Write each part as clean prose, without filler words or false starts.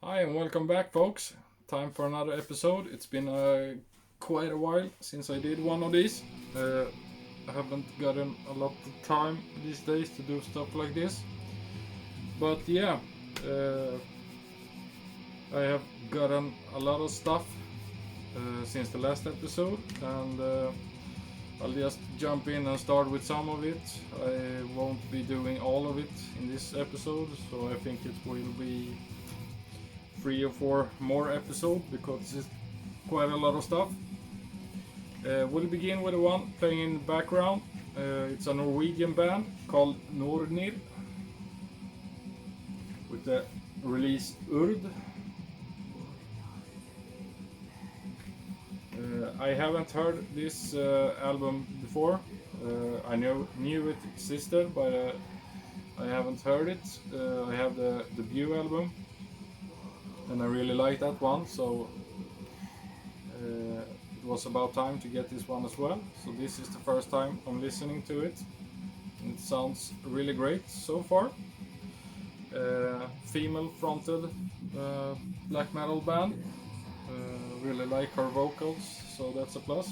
Hi and welcome back, folks. Time for another episode. It's been quite a while since I did one of these. I haven't gotten a lot of time these days to do stuff like this. But yeah, I have gotten a lot of stuff since the last episode, and I'll just jump in and start with some of it. I won't be doing all of it in this episode, so I think it will be 3 or 4 more episodes because it's quite a lot of stuff. We'll begin with the one playing in the background. It's a Norwegian band called Nornir with the release Urd. I haven't heard this album before. I knew it existed, but I haven't heard it. I have the debut album, and I really like that one, so it was about time to get this one as well. So this is the first time I'm listening to it, and it sounds really great so far. Female fronted black metal band. Really like her vocals, so that's a plus.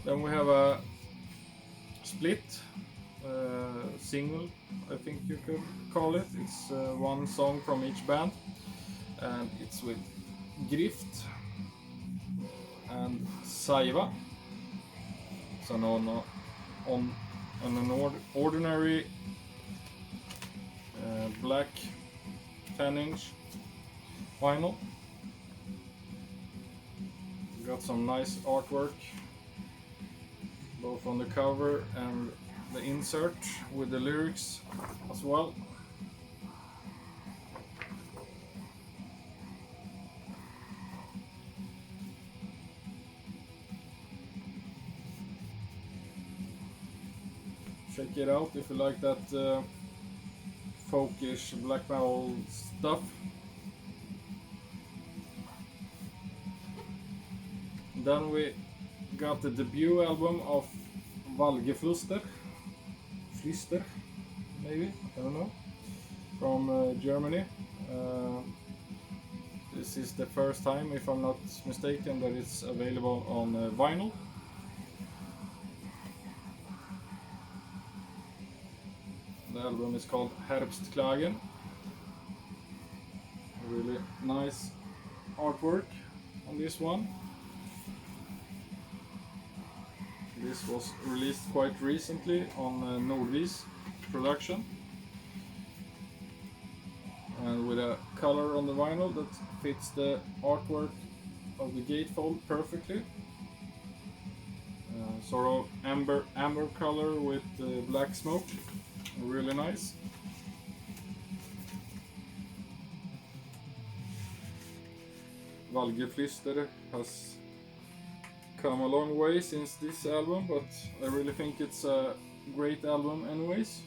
Then we have a split single, I think you could call it. It's one song from each band, and it's with Grift and Saiva. It's on an ordinary black 10-inch vinyl. Got some nice artwork both on the cover and the insert with the lyrics as well. Check it out if you like that folkish black metal stuff. Then we got the debut album of Waldgeflüster, maybe, I don't know, from Germany. This is the first time, if I'm not mistaken, that it's available on vinyl. The album is called Herbstklagen. Really nice artwork on this one. This was released quite recently on Nornir's production, and with a color on the vinyl that fits the artwork of the gatefold perfectly. Sort of amber color with black smoke, really nice. Waldgeflüster has come a long way since this album, but I really think it's a great album anyways.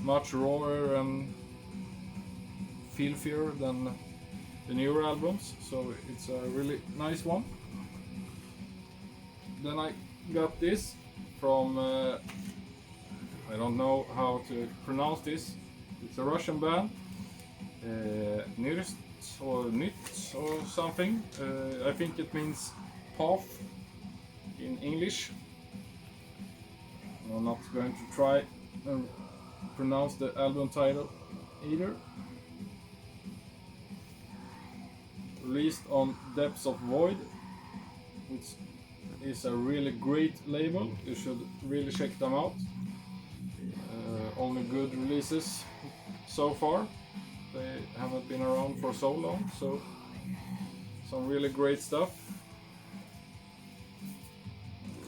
Much rawer and filthier than the newer albums, so it's a really nice one. Then I got this from I don't know how to pronounce this. It's a Russian band, Nirst or Nit or something. I think it means path in English. I'm not going to try and pronounce the album title either. Released on Depths of Void, which is a really great label. You should really check them out. Only good releases so far. They haven't been around for so long, so some really great stuff.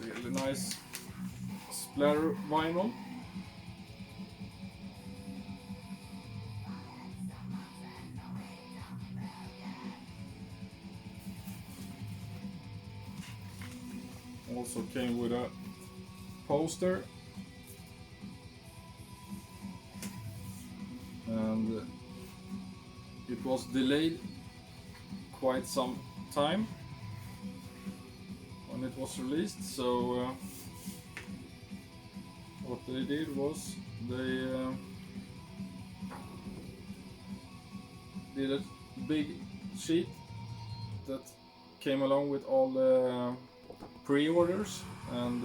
Really nice splatter vinyl. Also came with a poster, and it was delayed quite some time when it was released, so what they did was they did a big sheet that came along with all the pre-orders and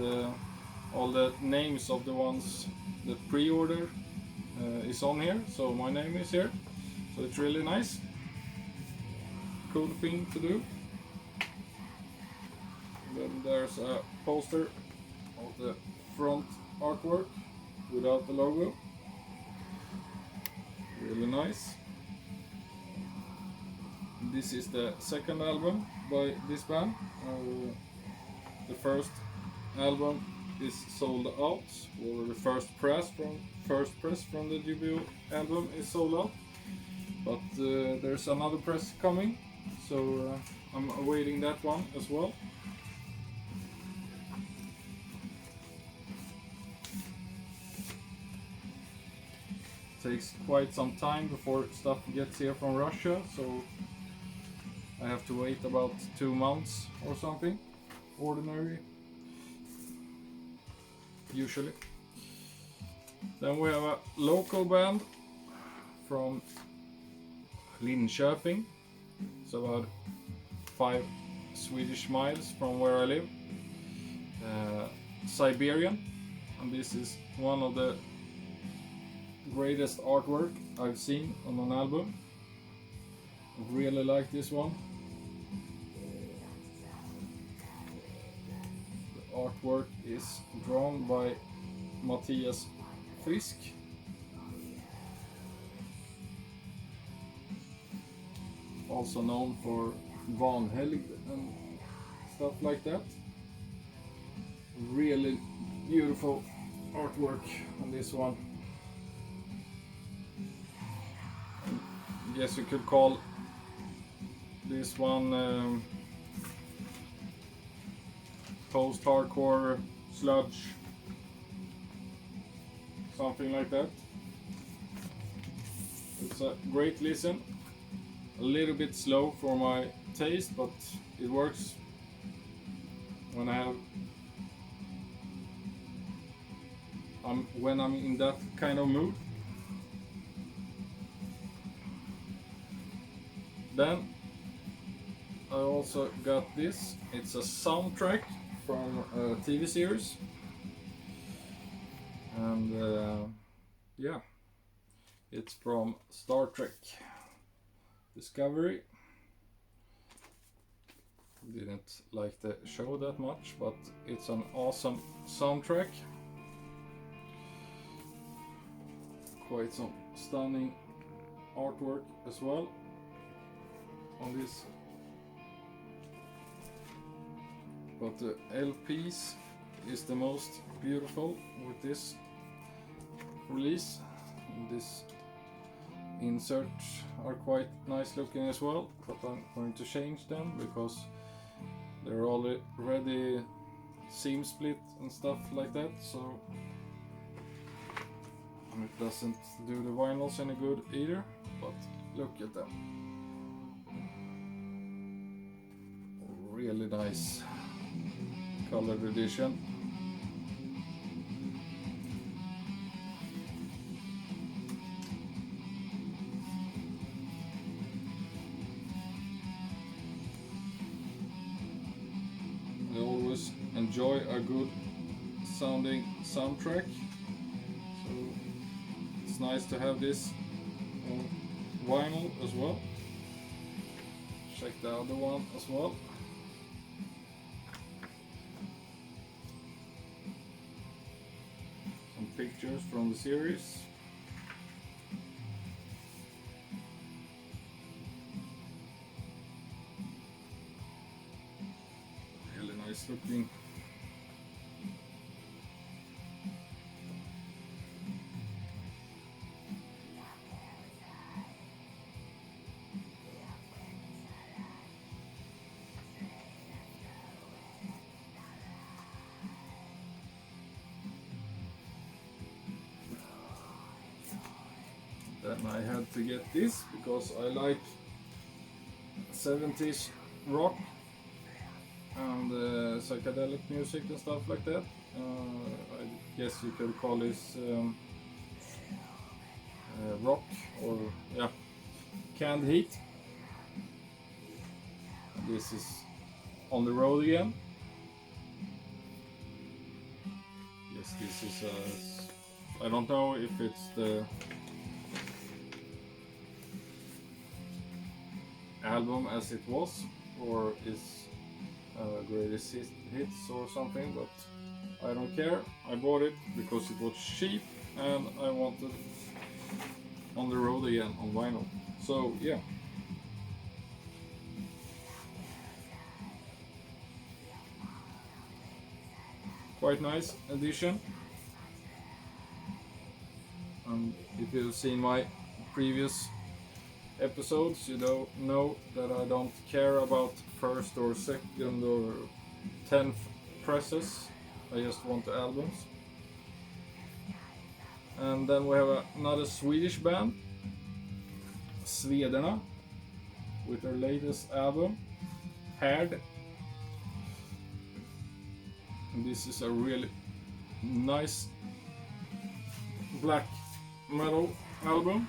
all the names of the ones that pre-order is on here. So my name is here, so it's really nice, cool thing to do. Then there's a poster of the front artwork without the logo, really nice. This is the second album by this band. The first album is sold out, or the first press from the debut album is sold out. But there's another press coming, so I'm awaiting that one as well. Takes quite some time before stuff gets here from Russia, so I have to wait about 2 months or something, ordinary, usually. Then we have a local band from Linköping, it's about 5 Swedish miles from where I live, Siberian, and this is one of the greatest artwork I've seen on an album. I really like this one. The artwork is drawn by Mattias Frisk. Also known for Vanhelg and stuff like that. Really beautiful artwork on this one. I guess you could call this one post-hardcore sludge, something like that. It's a great listen, a little bit slow for my taste, but it works when when I'm in that kind of mood. Then I also got this. It's a soundtrack from a TV series, and yeah, it's from Star Trek Discovery. Didn't like the show that much, but it's an awesome soundtrack. Quite some stunning artwork as well on this, but the LPs is the most beautiful with this release. This inserts are quite nice looking as well, but I'm going to change them because they're already seam split and stuff like that, so it doesn't do the vinyls any good either. But look at them, really nice colored edition. I always enjoy a good sounding soundtrack, so it's nice to have this on vinyl as well. Check the other one as well. Some pictures from the series. Really nice looking. Then I had to get this because I like 70s rock and psychedelic music and stuff like that, I guess you could call this rock, or yeah, canned heat. This is on the road again. Yes, this is I don't know if it's the album as it was, or is greatest hits or something, but I don't care. I bought it because it was cheap and I wanted on the road again on vinyl. So yeah. Quite nice edition. And if you've seen my previous episodes, you know that I don't care about first or second or 10th presses. I just want the albums. And then we have another Swedish band, Svederna, with their latest album, Härd. And this is a really nice black metal album.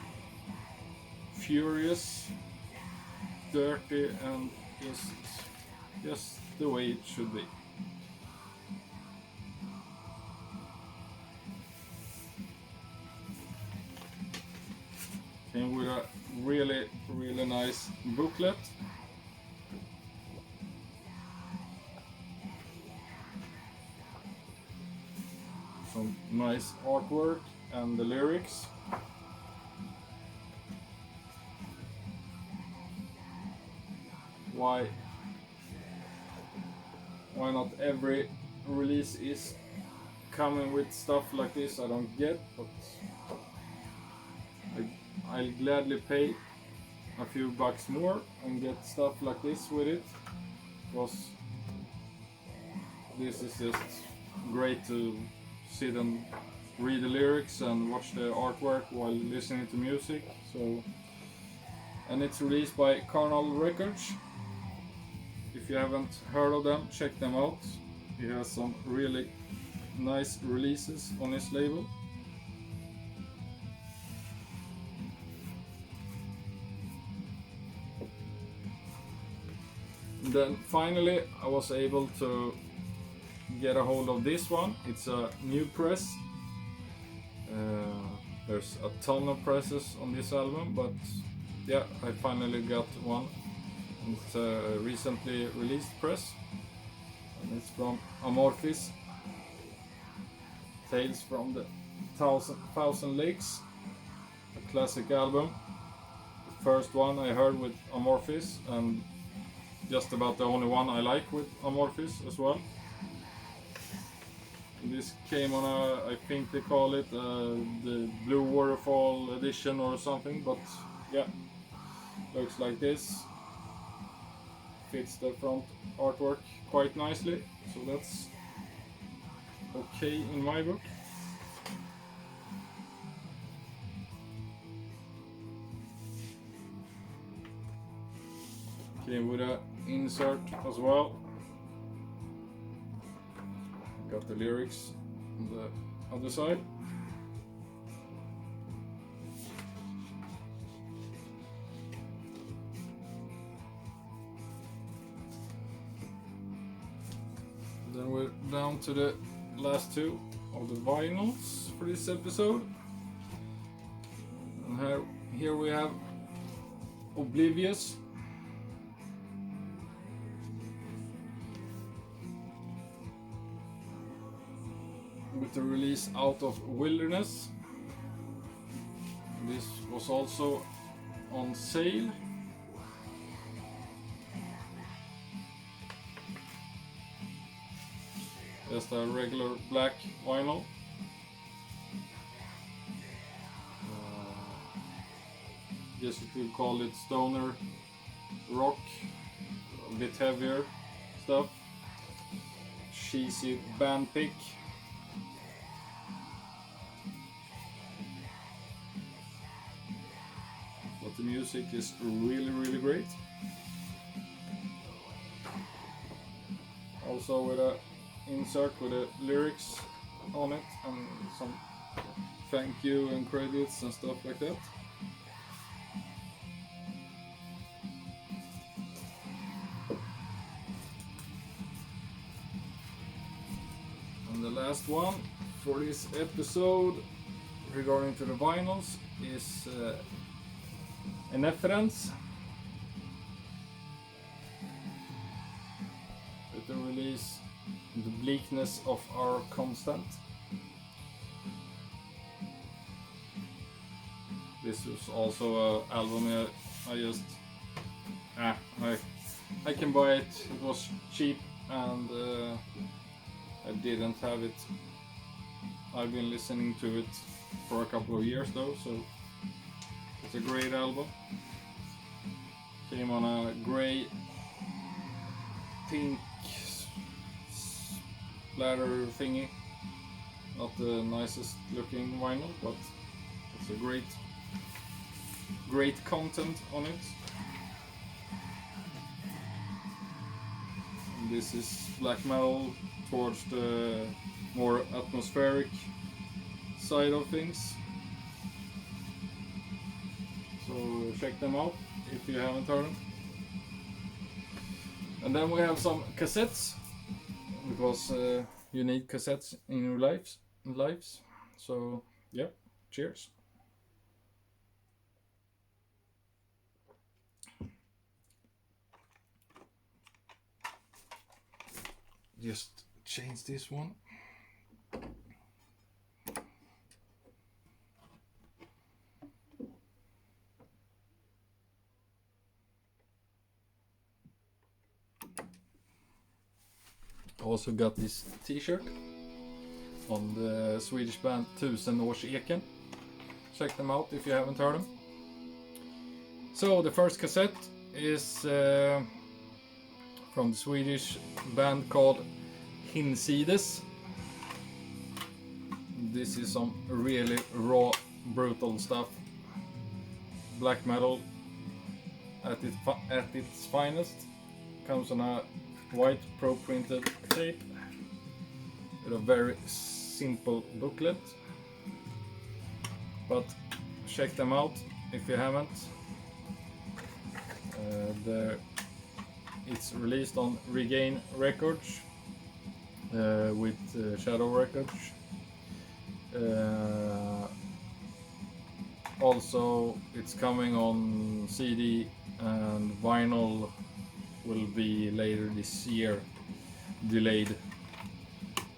Furious, dirty, and just the way it should be. Came with a really nice booklet. Some nice artwork and the lyrics. Why not every release is coming with stuff like this, I don't get, but I'll gladly pay a few bucks more and get stuff like this with it, because this is just great to sit and read the lyrics and watch the artwork while listening to music. So, and it's released by Carnal Records. If you haven't heard of them, check them out. He has some really nice releases on his label. And then finally I was able to get a hold of this one. It's a new press. There's a ton of presses on this album, but yeah, I finally got one. It's a recently released press, and it's from Amorphis, Tales from the Thousand Lakes, a classic album. The first one I heard with Amorphis, and just about the only one I like with Amorphis as well. This came on a, I think they call it the Blue Waterfall edition or something, but yeah, looks like this. Fits the front artwork quite nicely, so that's okay in my book. Came with an insert as well. Got the lyrics on the other side. Then we're down to the last two of the vinyls for this episode. And here we have Oblivious. With the release Out of Wilderness. This was also on sale. Just a regular black vinyl. Guess you could call it stoner rock, a bit heavier stuff. Cheesy band pick. But the music is really great. Also with a insert with the lyrics on it and some thank you and credits and stuff like that. And the last one for this episode regarding to the vinyls is Eneferens. With the release The Bleakness of Our Constant. This was also an album I can buy it. It was cheap and I didn't have it. I've been listening to it for a couple of years though, so it's a great album. Came on a grey pink splatter thingy. Not the nicest looking vinyl, but it's a great content on it. And this is black metal towards the more atmospheric side of things. So check them out if you haven't heard them. And then we have some cassettes, because you need cassettes in your lives. So yeah, cheers. Just change this one. Also got this t-shirt on the Swedish band Tusenårseken. Check them out if you haven't heard them. So the first cassette is from the Swedish band called Hinsides. This is some really raw, brutal stuff. Black metal at its finest. Comes on a white pro-printed tape with a very simple booklet. But check them out if you haven't. It's released on Regain Records with Shadow Records. Also, it's coming on CD and vinyl will be later this year, delayed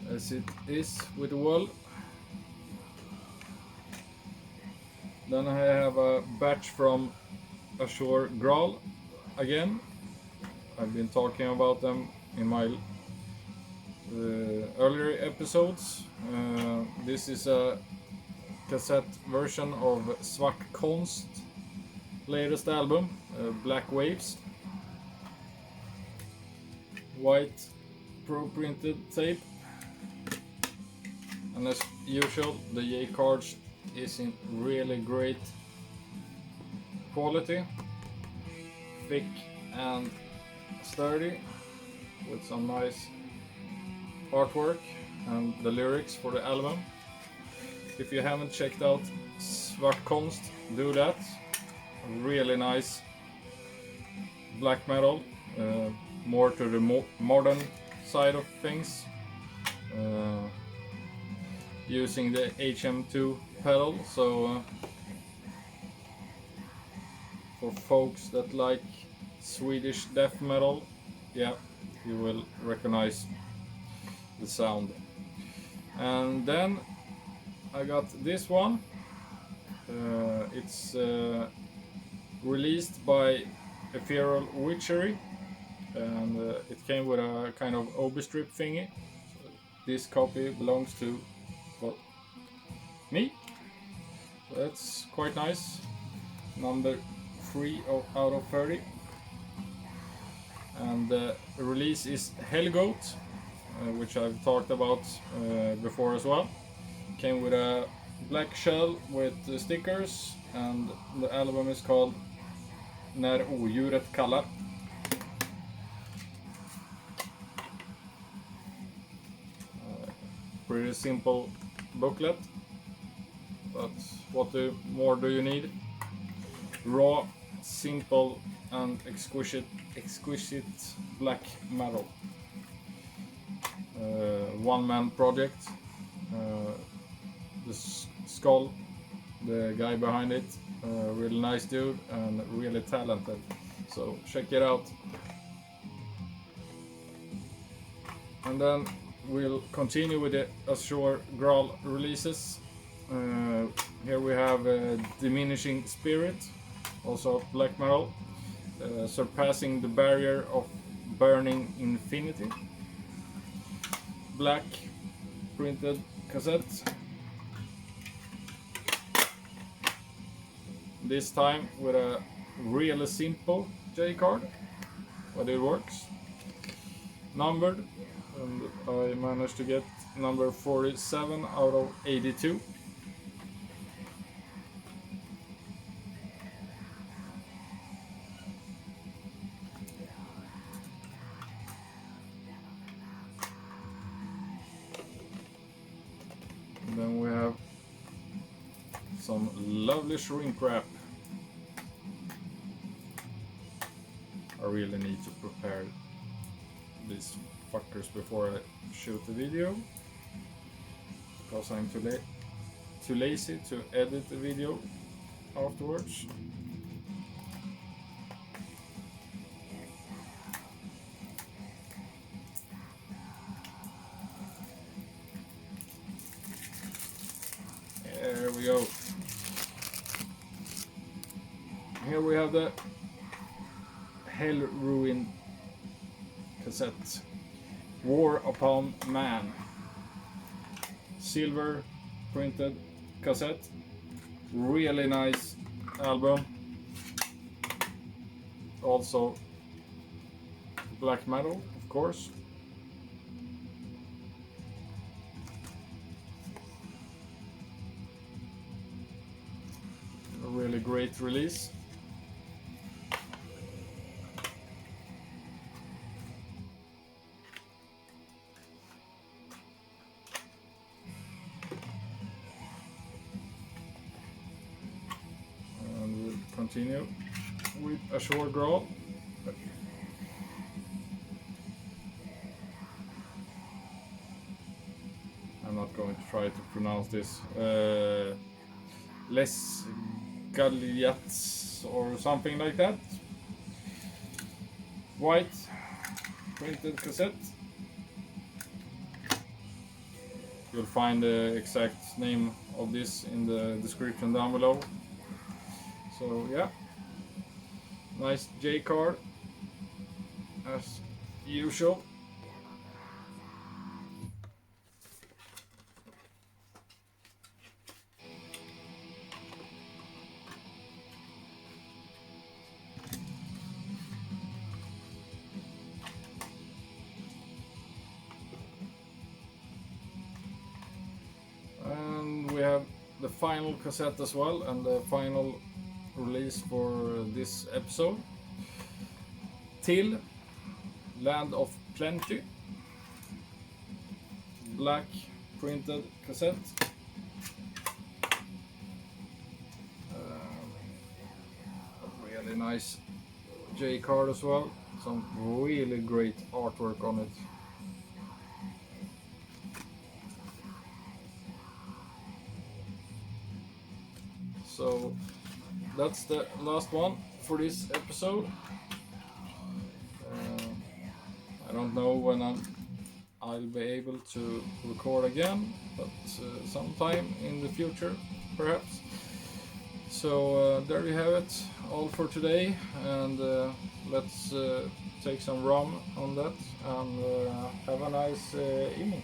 as it is with the world. Then I have a batch from Ashore Graal again. I've been talking about them in my earlier episodes. This is a cassette version of Svartkonst latest album, Black Waves. White pro-printed tape, and as usual the J cards is in really great quality, thick and sturdy, with some nice artwork and the lyrics for the album. If you haven't checked out Svartkonst, do that. Really nice black metal, more to the modern side of things, using the HM2 pedal. So for folks that like Swedish death metal, yeah, you will recognize the sound. And then I got this one. It's released by Ethereal Witchery, and it came with a kind of obi-strip thingy. So this copy belongs to, well, me. So that's quite nice. Number 3 out of 30. And the release is Hellgoat, which I've talked about before as well. Came with a black shell with stickers, and the album is called Odjuret kallar. pretty simple booklet, but what more do you need? Raw, simple and exquisite black metal. One-man project. The Skull, the guy behind it, really nice dude and really talented, so check it out. And then we'll continue with the Azure Graal releases. Here we have Diminishing Spirit, also black metal, Surpassing the Barrier of Burning Infinity, black printed cassette. This time with a really simple J card, but it works. Numbered, and I managed to get number 47 out of 82. And then we have some lovely shrink wrap. I really need to prepare these fuckers before I shoot the video, because I'm too lazy to edit the video afterwards. There we go. Here we have the Helleruin cassette, War Upon Man, silver printed cassette, really nice album, also black metal of course. A really great release. Continue with Azure Graal. I'm not going to try to pronounce this. Les Galliath or something like that. White printed cassette. You'll find the exact name of this in the description down below. So yeah, nice J card as usual. And we have the final cassette as well, and the final release for this episode. Till, Land of Plenty, black printed cassette. A really nice J card as well, some really great artwork on it. So that's the last one for this episode. I don't know when I'll be able to record again, but sometime in the future, perhaps. So there you have it, all for today, and let's take some rum on that, and have a nice evening.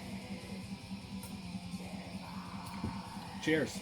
Cheers.